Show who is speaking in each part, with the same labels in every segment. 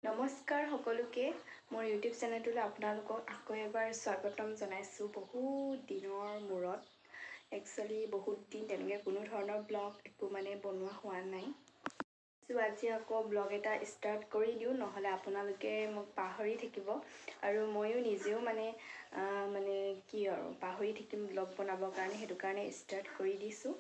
Speaker 1: নমস্কাৰ সকলোকে মোৰ ইউটিউব চেনেলটোলৈ আপোনালোকক আকৌ এবাৰ স্বাগতম জনাইছোঁ বহুত দিনৰ মূৰত একচুৱেলি বহুত দিন তেনেকৈ কোনো ধৰণৰ ব্লগ একো বনোৱা হোৱা নাই আজি আকৌ ব্লগ এটা ষ্টাৰ্ট কৰি দিওঁ নহ'লে আপোনালোকে মোক পাহৰি থাকিব আৰু ময়ো নিজেও কি আৰু পাহৰি থাকিম ব্লগ বনাবৰ কাৰণে সেইটো কাৰণে ষ্টাৰ্ট কৰি দিছোঁ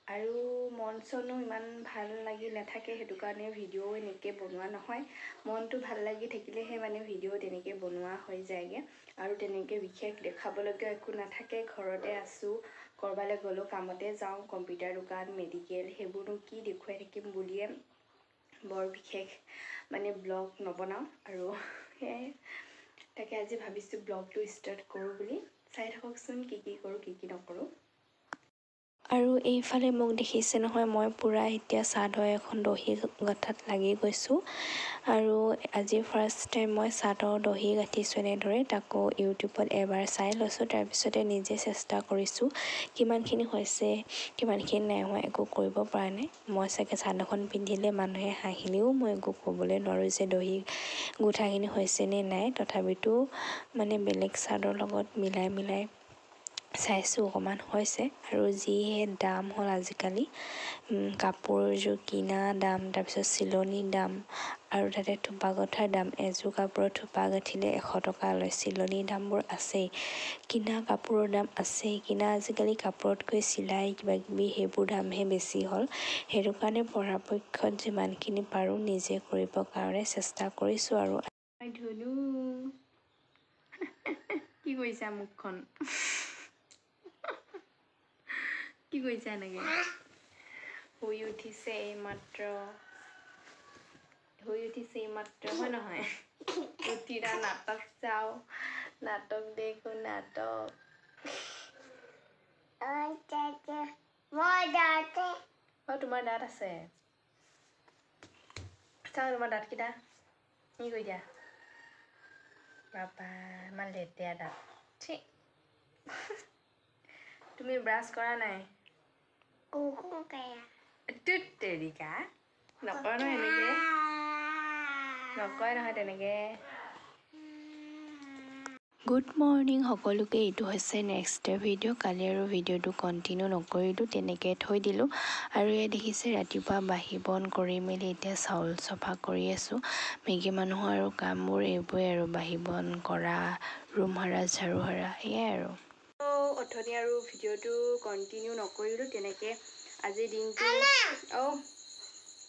Speaker 1: আৰু মন চনো ইমান ভাল লাগি নাথাকে সেইটো কাৰণে ভিডিঅ' এনেকৈ বনোৱা নহয় মনটো ভাল লাগি থাকিলেহে ভিডিঅ' তেনেকৈ বনোৱা হৈ যায়গৈ আৰু তেনেকৈ বিশেষ দেখাবলগীয়া একো নাথাকে ঘৰতে আছোঁ ক'ৰবালৈ গ'লেও কামতে যাওঁ কম্পিউটাৰ দোকান মেডিকেল সেইবোৰনো কি দেখুৱাই থাকিম বুলিয়ে বৰ বিশেষ ব্লগ নবনাওঁ আৰু সেয়াই তাকে আজি ভাবিছোঁ ব্লগটো ষ্টাৰ্ট কৰোঁ বুলি চাই থাককচোন কি কৰোঁ কি নকৰোঁ আৰু এইফালে মোক দেখিছে নহয় মই পূৰা এতিয়া চাদৰ এখন দহি গঠাত লাগি গৈছোঁ আৰু আজি ফাৰ্ষ্ট টাইম মই চাদৰ দহি গাঁঠিছোঁ এনেদৰে তাকো ইউটিউবত এবাৰ চাই লৈছোঁ তাৰপিছতে নিজে চেষ্টা কৰিছোঁ কিমানখিনি হৈছে কিমানখিনি নাই হোৱা একো কৰিব পৰা নাই মই চাগে চাদৰখন পিন্ধিলে মানুহে হাঁহিলেও মই একো ক'বলৈ নোৱাৰোঁ যে দহি গোঁঠাখিনি হৈছে নে নাই তথাপিতো বেলেগ চাদৰ লগত মিলাই চাইছোঁ অকণমান হৈছে আৰু যিহে দাম হ'ল আজিকালি কাপোৰযোৰ কিনা দাম তাৰপিছত চিলনি দাম আৰু তাতে থোপা গঠাৰ দাম এযোৰ কাপোৰত থোপা গাঠিলে 100 টকা লয় চিলনি দামবোৰ আছেই কিনা কাপোৰৰ দাম আছেই কিনা আজিকালি কাপোৰতকৈ চিলাই কিবাকিবি সেইবোৰ দামহে বেছি হ'ল সেইটো কাৰণে পৰাপক্ষত যিমানখিনি পাৰোঁ নিজে কৰিবৰ কাৰণে চেষ্টা কৰিছোঁ আৰু ধুনু কি কৰিছা মুখখন কি কৰিছা এনেকৈ শুই উঠিছে এইমাত্ৰ হয় নহয় উঠিৰা নাটক চাওঁ নাটক দেখো নাটক তোমাৰ দাঁত আছে চাওঁ তোমাৰ দাঁতকেইটা কি কৰি দিয়া বাবা ইমান লেতেৰা দাঁত ঠিক তুমি ব্ৰাছ কৰা নাই তেৰিকা নকয় নহয় এনেকৈ নকয় নহয় তেনেকৈ গুড মৰ্ণিং সকলোকে এইটো হৈছে নেক্সট ডে ভিডিঅ' কালি আৰু ভিডিঅ'টো কণ্টিনিউ নকৰিলোঁ তেনেকৈ থৈ দিলোঁ আৰু এই দেখিছে ৰাতিপুৱা বাঢ়ি বন কৰি মেলি এতিয়া চাউল চফা কৰি আছোঁ মেগী মানুহৰ আৰু কামবোৰ এইবোৰে আৰু বাঢ়ি বন কৰা ৰুম সাৰা ঝাৰু সাৰা সেয়াই আৰু অথনি আৰু ভিডিঅ'টো কণ্টিনিউ নকৰিলোঁ তেনেকৈ আজিৰ দিনটো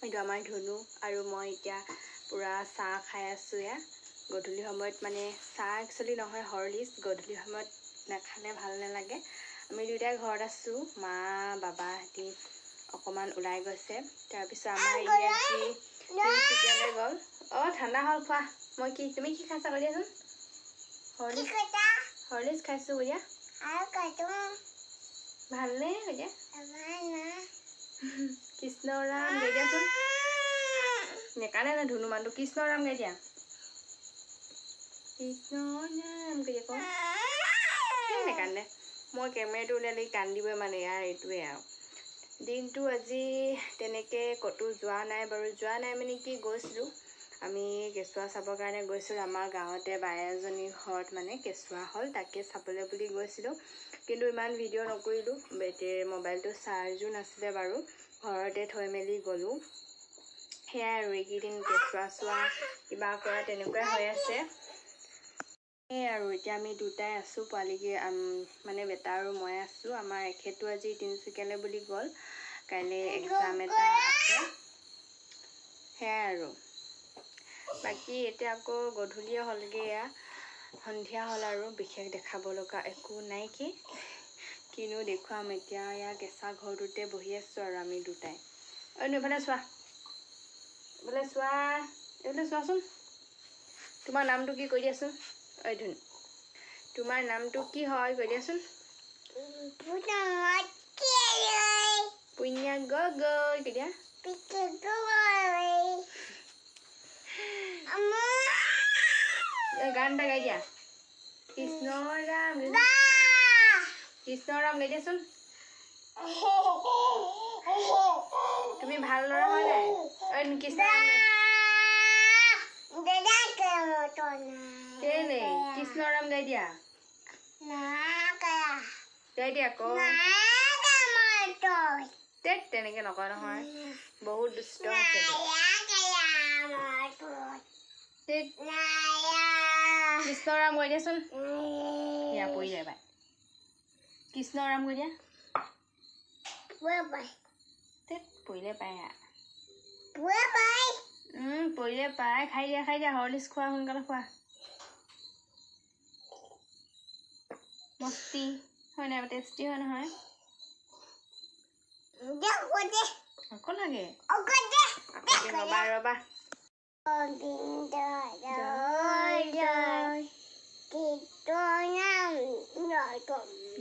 Speaker 1: এইটো আমাৰ ধুনু আৰু মই এতিয়া পূৰা চাহ খাই আছোঁ গধূলি সময়ত চাহ একচুৱেলি নহয় হৰলিক্স গধূলি সময়ত নাখালে ভাল নালাগে আমি দুয়োটাই ঘৰত আছোঁ মা বাবাহঁতি অকণমান ওলাই গৈছে তাৰপিছত আমাৰ আজি তিনিচুকীয়ালৈ গ'ল ঠাণ্ডা হ'ল খোৱা তুমি কি খাইছা কৈ দিয়াচোন হৰলিক্স খাইছোঁ কৈ দিয়া ভালনে কৈ দিয়া কৃষ্ণ ৰাম গাই দিয়াচোন নেকানে নে ধুনু মানুহটো কৃষ্ণ ৰাম গাই দিয়া কৃষ্ণ নাম কৈ দিয়া নেকান্দে মই কেমেৰাটো উলিয়ালে কান্দিবই ইয়াৰ এইটোৱে আৰু দিনটো আজি তেনেকৈ ক'তো যোৱা নাই বাৰু যোৱা নাই কি গৈছিলোঁ আমি কেঁচুৱা চাবৰ কাৰণে গৈছিলোঁ আমাৰ গাঁৱতে বাই এজনীৰ ঘৰত কেঁচুৱা হ'ল তাকে চাবলৈ বুলি গৈছিলোঁ কিন্তু ইমান ভিডিঅ' নকৰিলোঁ মোবাইলটো চাৰ্জো নাছিলে বাৰু ঘৰতে থৈ মেলি গ'লোঁ সেয়াই আৰু এইকেইদিন কেঁচুৱা চোৱা কিবা কৰা তেনেকুৱাই হৈ আছে আৰু এতিয়া আমি দুটাই আছোঁ পোৱালিকে বেটা আৰু মই আছোঁ আমাৰ এখেতো আজি তিনিচুকীয়ালৈ বুলি গ'ল কাইলৈ এক্সাম এটা আছে সেয়াই আৰু বাকী এতিয়া আকৌ গধূলিয়ে হ'লগৈ সন্ধিয়া হ'ল আৰু বিশেষ দেখাব লগা একো নাই কিনো দেখুৱাম এতিয়া কেঁচা ঘৰটোতে বহি আছোঁ আৰু আমি দুটাই এইফালে চোৱাচোন তোমাৰ নামটো কি কৈ দিয়াচোন ধুন তোমাৰ নামটো কি হয় কৈ দিয়াচোন পুণ্যা গগৈ কৈ দিয়া গান এটা গাই দিয়া কৃষ্ণ ৰাম গাই দিয়াচোন তুমি ভাল ল'ৰা হয় নাই কৃষ্ণ ৰাম কৃষ্ণৰ নাম গাই দিয়া গাই দিয়া আকৌ তেনেকে নকয় নহয় বহুত দুষ্ট আছে কৃষ্ণৰ নাম গাই দিয়াচোন ইয়া পৰি যায় বাই কৃষ্ণৰ নাম গাই দিয়া পৰিলে পায় পৰিলে পায় খাই দিয়া হৰলিক্স খোৱা সোনকালে খোৱা মস্তি হয় নাই টেষ্টি হয় নহয় আকৌ লাগে ৰবা ৰবা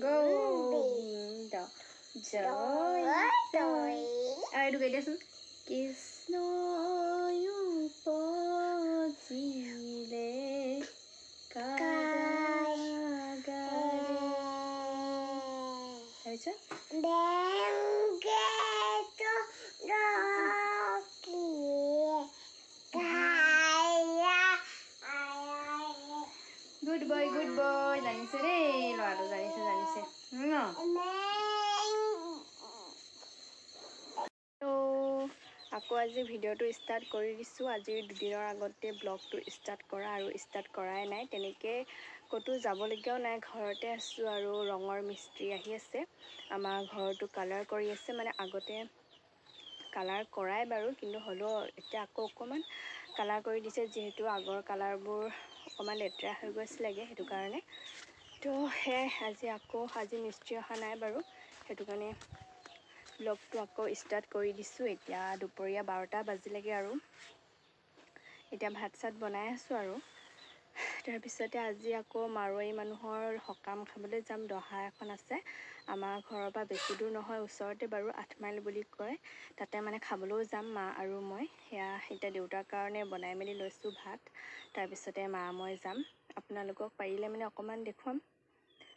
Speaker 1: গোবিন্দ জয় জয় এইটো গাই দিয়াচোন কৃষ্ণ উপজিলে তাৰপিছত গুড বয় জানিছে দেই ল'ৰাটো জানিছে আকৌ আজি ভিডিঅ'টো ষ্টাৰ্ট কৰি দিছোঁ আজি 2 দিনৰ আগতে ব্লগটো ষ্টাৰ্ট কৰা আৰু ষ্টাৰ্ট কৰাই নাই তেনেকৈ ক'তো যাবলগীয়াও নাই ঘৰতে আছোঁ আৰু ৰঙৰ মিস্ত্ৰী আহি আছে আমাৰ ঘৰটো কালাৰ কৰি আছে মানে আগতে কালাৰ কৰাই বাৰু কিন্তু হ'লেও এতিয়া আকৌ অকণমান কালাৰ কৰি দিছে যিহেতু আগৰ কালাৰবোৰ অকণমান লেতেৰা হৈ গৈছিলেগৈ সেইটো কাৰণে তো সেয়াই আজি মিস্ত্ৰী অহা নাই বাৰু সেইটো কাৰণে ব্লগটো আকৌ ষ্টাৰ্ট কৰি দিছোঁ এতিয়া দুপৰীয়া 12টা বাজিলেগৈ আৰু এতিয়া ভাত চাত বনাই আছোঁ আৰু তাৰপিছতে আজি আকৌ মাৰোৱাৰী মানুহৰ সকাম খাবলৈ যাম দহা এখন আছে আমাৰ ঘৰৰ পৰা বেছি দূৰ নহয় ওচৰতে বাৰু 8 মাইল বুলি কয় তাতে মানে খাবলৈও যাম মা আৰু মই সেয়া এতিয়া দেউতাৰ কাৰণে বনাই মেলি লৈছোঁ ভাত তাৰপিছতে মা মই যাম আপোনালোকক পাৰিলে মানে অকণমান দেখুৱাম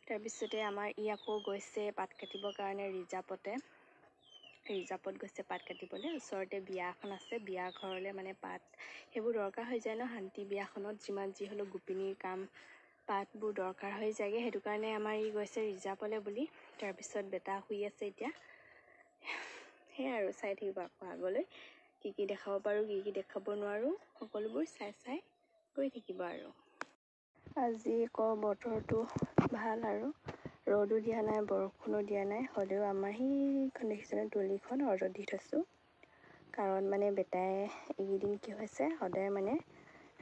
Speaker 1: তাৰপিছতে আমাৰ আকৌ গৈছে পাত কাটিবৰ কাৰণে ৰিজাপত গৈছে পাত কাটিবলৈ ওচৰতে বিয়া এখন আছে বিয়া ঘৰলৈ মানে পাত সেইবোৰ দৰকাৰ হৈ যায় ন শান্তি বিয়াখনত যিমান যি হ'লেও গোপিনীৰ কাম পাতবোৰ দৰকাৰ হৈ যায়গৈ সেইটো কাৰণে আমাৰ গৈছে ৰিজাপলৈ বুলি তাৰপিছত বেটা শুই আছে এতিয়া সেয়াই আৰু চাই থাকিব আকৌ আগলৈ কি দেখাব পাৰোঁ কি দেখাব নোৱাৰোঁ সকলোবোৰ চাই গৈ থাকিব আৰু আজি আকৌ বতৰটো ভাল আৰু ৰ'দো দিয়া নাই বৰষুণো দিয়া নাই হ'লেও আমাৰ সেইখন দেখিছেনে তুলিখন ৰ'দত দি থৈছোঁ কাৰণ মানে বেটাই এইকেইদিন কি হৈছে সদায় মানে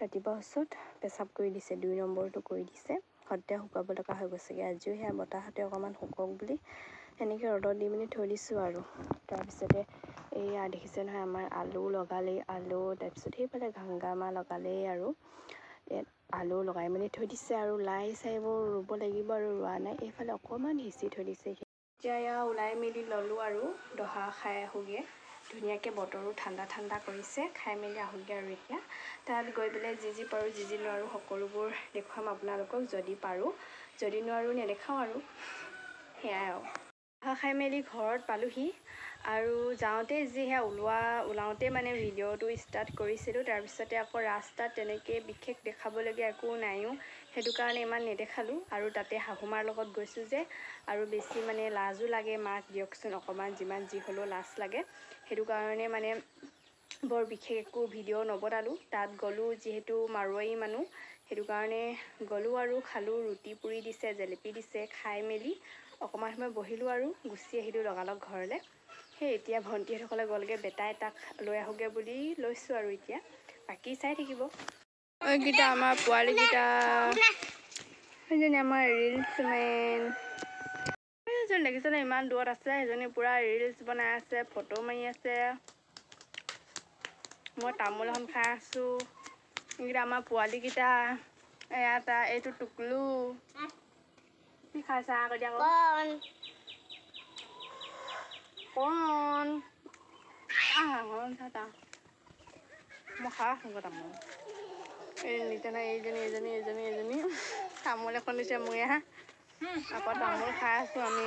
Speaker 1: ৰাতিপুৱা ওচৰত পেচাব কৰি দিছে 2 নম্বৰটো কৰি দিছে সদায় শুকাব লগা হৈ গৈছেগৈ আজিও সেয়া বতাহতে অকণমান শুকক বুলি সেনেকৈ ৰ'দত দি মেলি থৈ দিছোঁ আৰু তাৰপিছতে এইয়া দেখিছে নহয় আমাৰ আলু লগালেই তাৰপিছত সেইফালে ঘাংগামা লগালেই আৰু ইয়াত আলু লগাই মেলি থৈ দিছে আৰু লাই চাইবোৰ ৰুব লাগিব আৰু ৰোৱা নাই এইফালে অকণমান সিঁচি থৈ দিছে এতিয়া ওলাই মেলি ল'লোঁ আৰু দহা খাই আহোঁগৈ ধুনীয়াকৈ বতৰো ঠাণ্ডা কৰিছে খাই মেলি আহোঁগৈ আৰু এতিয়া তাত গৈ পেলাই যি পাৰোঁ যি নোৱাৰোঁ সকলোবোৰ দেখুৱাম আপোনালোকক যদি পাৰোঁ যদি নোৱাৰোঁ নেদেখাওঁ আৰু সেয়াই আৰু দহা খাই মেলি ঘৰত পালোহি আৰু যাওঁতে ওলাওঁতে মানে ভিডিঅ'টো ষ্টাৰ্ট কৰিছিলোঁ তাৰপিছতে আকৌ ৰাস্তাত তেনেকৈ বিশেষ দেখাবলগীয়া একো নাইও সেইটো কাৰণে ইমান নেদেখালোঁ আৰু তাতে শাহুমাৰ লগত গৈছোঁ যে আৰু বেছি মানে লাজো লাগে মাক দিয়কচোন অকণমান যিমান যি হ'লেও লাজ লাগে সেইটো কাৰণে মানে বৰ বিশেষ একো ভিডিঅ' নবনালোঁ তাত গ'লোঁ যিহেতু মাৰোৱাৰী মানুহ সেইটো কাৰণে গ'লোঁ আৰু খালোঁ ৰুটি পুৰি দিছে জেলেপি দিছে খাই মেলি অকণমান সময় বহিলোঁ আৰু গুচি আহিলোঁ লগালগ ঘৰলৈ সেই এতিয়া ভণ্টিহঁতসকলে গ'লগৈ বেটাই তাক লৈ আহোঁগৈ বুলি লৈছোঁ আৰু এতিয়া বাকী চাই থাকিব এইকেইটা আমাৰ পোৱালীকেইটা সেইজনী আমাৰ ৰিলছ মেন সেইজনী দেখিছেনে ইমান দূৰত আছে সেইজনী পূৰা ৰিলছ বনাই আছে ফটো মাৰি আছে মই তামোল এখন খাই আছোঁ এইকেইটা আমাৰ পোৱালীকেইটা এটা এইটো টুকলু কি খাইছা আকৌ দিয়া কণ চাটা মই খাই আছোঁ তামোল এই নিতেনে এইজনী তামোল এখন দিছে মই আকৌ তামোল খাই আছোঁ আমি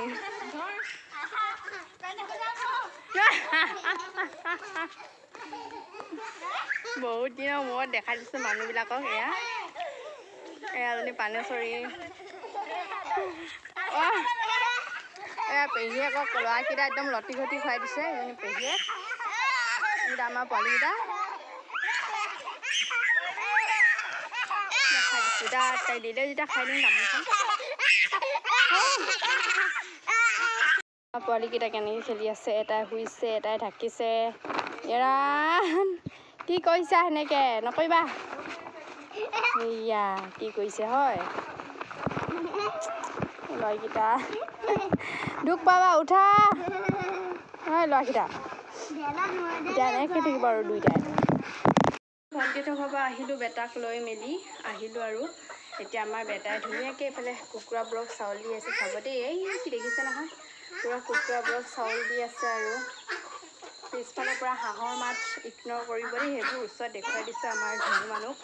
Speaker 1: বহুত দিনৰ মূৰত দেখাই দিছোঁ মানুহবিলাকক এয়া এজনী পানেশ্বৰী পেহীয়ে আকৌ ল'ৰাকেইটা একদম লটি ঘটি খুৱাই দিছে এজনী পেহীয়ে এইকেইটা আমাৰ পোৱালীকেইটা খাই দিছোঁ তাই দিলে যেতিয়া খাই দিম গামোচা পোৱালীকেইটা কেনেকৈ খেলি আছে এটাই শুইছে এটাই ঢাকিছে এৰা কি কৰিছা সেনেকৈ নকৰিবা এয়া কি কৰিছে হয় ল'ৰাকেইটা দুখ পাবা উঠা হয় ল'ৰাকেইটা এতিয়া এনেকৈ থাকিব আৰু দুইটাই ভণ্টিহঁতৰ ঘৰৰ পৰা আহিলোঁ বেটাক লৈ মেলি আহিলোঁ আৰু এতিয়া আমাৰ বেটাই ধুনীয়াকৈ এইফালে কুকুৰাবোৰক চাউল দি আছে চাব দেই এই কি দেখিছে নহয় পূৰা কুকুৰাবোৰক চাউল দি আছে আৰু পিছফালে পূৰা হাঁহৰ মাত ইগন'ৰ কৰিব দেই সেইবোৰ ওচৰত দেখুৱাই দিছোঁ আমাৰ ধনী মানুহ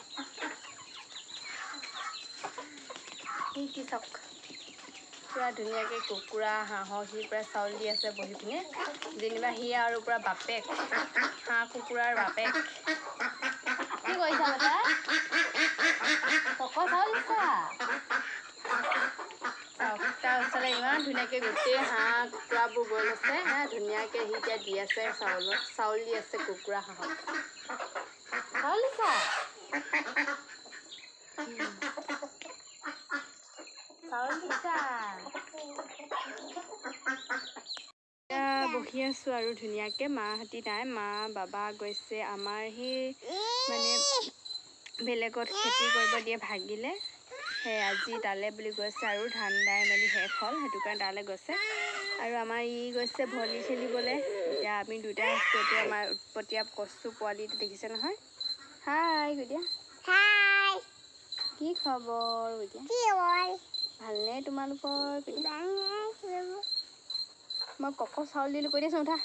Speaker 1: কি চাওক পূৰা ধুনীয়াকৈ কুকুৰা হাঁহক সি পূৰা চাউল দি আছে বহি পিনে যেনিবা সি আৰু পূৰা বাপেক হাঁহ কুকুৰাৰ বাপেক কি কৰিছা বেটা পকৰ চাউল দিছা চাওক তাৰ ওচৰলৈ ইমান ধুনীয়াকৈ গোটেই হাঁহ কুকুৰাবোৰ গৈ আছে ধুনীয়াকৈ সি এতিয়া দি আছে চাউল দি আছে কুকুৰা হাঁহক চাউল দিছা চাউল দিছা বহি আছোঁ আৰু ধুনীয়াকৈ মাহঁতি নাই মা বাবা গৈছে আমাৰ সেই মানে বেলেগত খেতি কৰিব দিয়ে ভাগিলে সেই আজি তালৈ বুলি গৈছে আৰু ধান দাই মেলি শেষ হ'ল সেইটো কাৰণে তালৈ গৈছে আৰু আমাৰ ই গৈছে ভলী খেলিবলৈ এতিয়া আমি দুটাই আছোঁ এতিয়া আমাৰ উৎপতীয়া কচু পোৱালিটো দেখিছে নহয় হাই গতিয়া হাই কি খবৰ গতিয়া ভালনে তোমালোকৰ মই কক চাউল দিলোঁ কৈ দিয়াচোন উঠা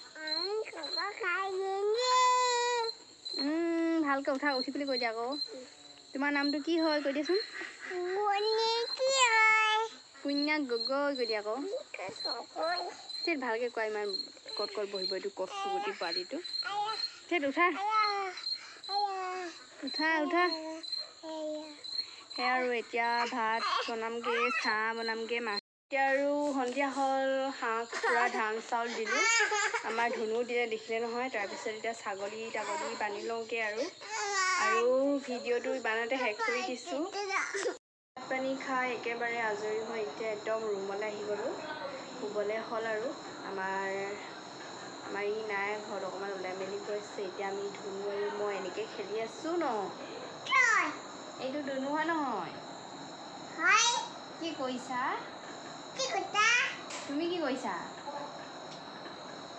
Speaker 1: ভালকৈ উঠা উঠি বুলি কৈ দিয়া আকৌ তোমাৰ নামটো কি হয় কৈ দিয়াচোন কুইনা গগৈ কৈ দিয়া আকৌ ঠিক ভালকৈ কোৱা ইমান কট কট বহিব এইটো কচু গুটি পোৱালিটো ঠিক উঠা উঠা উঠা সেয়া আৰু এতিয়া ভাত বনামগৈ চাহ বনামগৈ মাছ এতিয়া আৰু সন্ধিয়া হ'ল হাঁহ কুকুৰা ধান চাউল দিলোঁ আমাৰ ধুনু দিলে দেখিলে নহয় তাৰপিছত এতিয়া ছাগলী তাগলী বান্ধি লওঁগৈ আৰু ভিডিঅ'টো ইমানতে শেষ কৰি দিছোঁ ভাত পানী খাই একেবাৰে আজৰি হৈ এতিয়া একদম ৰুমলৈ আহি গ'লোঁ শুবলৈ হ'ল আৰু আমাৰ ই নাই ঘৰত অকণমান ওলাই মেলি গৈছে এতিয়া আমি ধুনু আৰু মই এনেকৈ খেলি আছোঁ ন এইটো ধুনু হয় নহয় কি কৰিছা তুমি কি কৰিছা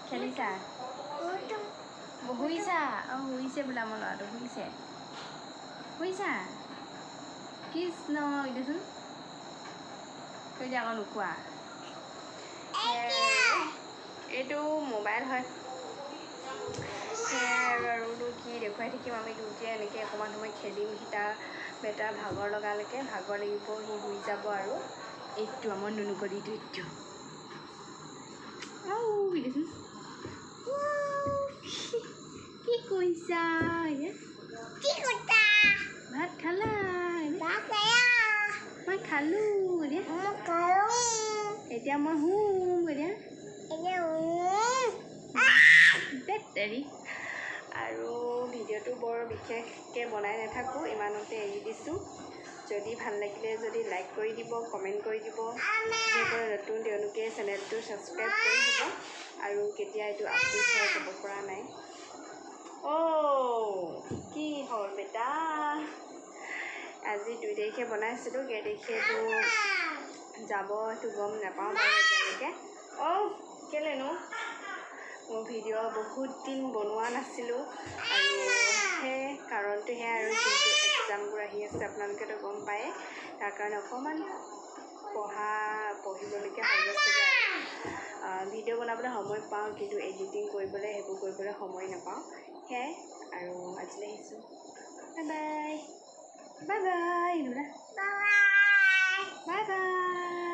Speaker 1: খেলিছা শুইছা শুইছে বোলে আমাৰ ল'ৰাটো শুইছা কৃষ্ণ দেচোন কৈ দিয়া আকৌ নোকোৱা এইটো মোবাইল হয় সেয়াই আৰু কি দেখুৱাই থাকিম আমি দুয়োটাই এনেকৈ অকণমান সময় খেলিম বেটাৰ ভাগৰ লগালৈকে ভাগৰ লাগিব সি শুই যাব আৰু এইটো আমাৰ নুনুকলিটো এইটো দেচোন কি কৰিছা ভাত খালা মই খালোঁ এতিয়া মই শুম বেটেৰী আৰু ভিডিঅ'টো বৰ বিশেষকৈ বনাই নাথাকোঁ ইমানতে এৰি দিছোঁ যদি ভাল লাগিলে যদি লাইক কৰি দিব কমেণ্ট কৰি দিব যিসকলে নতুন তেওঁলোকে চেনেলটো ছাবস্ক্ৰাইব কৰি দিব আৰু কেতিয়া এইটো আপডেট হয় ক'ব পৰা নাই কি হ'ল বেটা আজি 2 তাৰিখে বনাইছিলোঁ কেই তাৰিখেতো যাব সেইটো গম নাপাওঁ বাৰু এতিয়ালৈকে কেলেনো মোৰ ভিডিঅ' বহুত দিন বনোৱা নাছিলোঁ আৰু সেই কাৰণটো সেয়া আৰু যিহেতু এক্সামবোৰ আহি আছে আপোনালোকেতো গম পায়ে তাৰ কাৰণে অকণমান পঢ়িবলগীয়া হৈ গৈছে ভিডিঅ' বনাবলৈ সময় পাওঁ কিন্তু এডিটিং কৰিবলৈ সেইবোৰ কৰিবলৈ সময় নাপাওঁ সেয়াই আৰু আজিলৈ আহিছোঁ bye bye bye bye bye bye